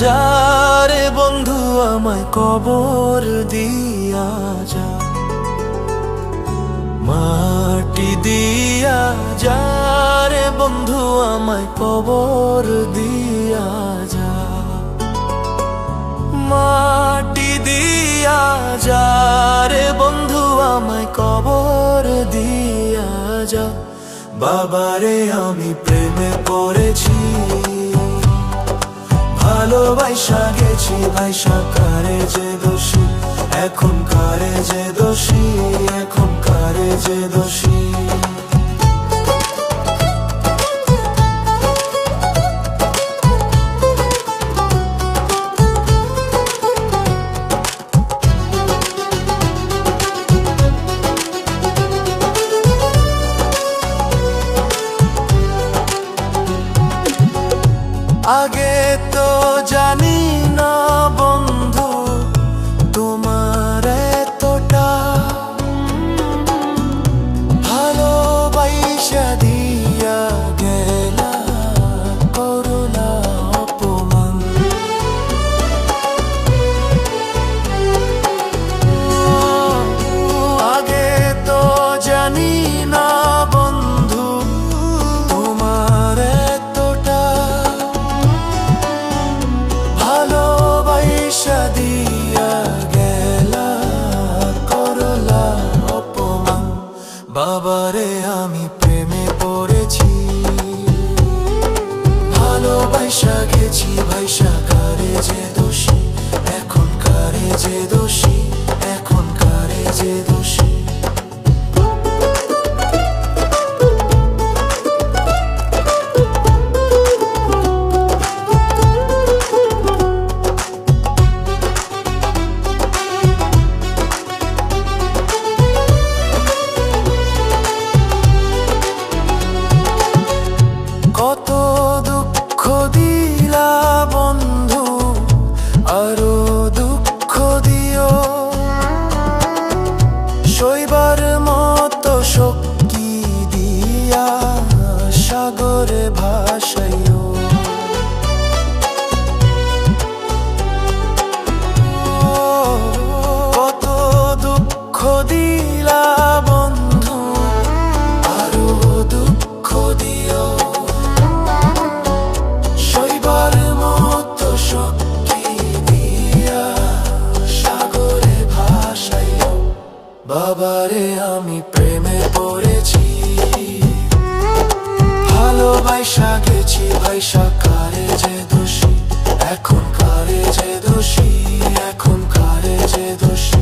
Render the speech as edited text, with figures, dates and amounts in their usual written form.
যা রে বন্ধু আমায় কবর দিয়া যা, মাটি দিয়া যা রে বন্ধু আমায় কবর দিয়া যা, মাটি দিয়া যা রে বন্ধু আমায় কবর দিয়া যা। বাবারে আমি প্রেমে পড়েছি, ভালোবাসা গেছি ভাইসা, কারে যে দোষী এখন, কারে যে দোষী এখন, কারে যে দোষী। আগে তো জানি না বন্ধু তোমার এতটা, ভালোবাসা দিয়া গেলা করুণা অপমান। আগে তো জানি না বন্ধু তোমার এতটা, ভালোবাসা দিয়া গেলা করলা অপমান। বাবারে আমি প্রেমে পড়েছি, ভালোবাসা গেছি ভাইসা, কারে যে দোষী এখন, কারে যে দোষী এখন, কারে যে দোষী। কত দুঃখ দিলা বন্ধু, আরো দুঃখ দিও, সইবার মতো শক্তি দিয়া সাগরে ভাসাইও। কত দুঃখ দিলা বন্ধু, আরো দুঃখ দিও, সইবার মতো শক্তি দিয়া সাগরে ভাসাইও। বাবারে আমি প্রেমে পড়েছি, ভালোবাসা গেছি ভাইসা, কারে যে দোষী এখন, কারে যে দোষী এখন, কারে যে দোষী।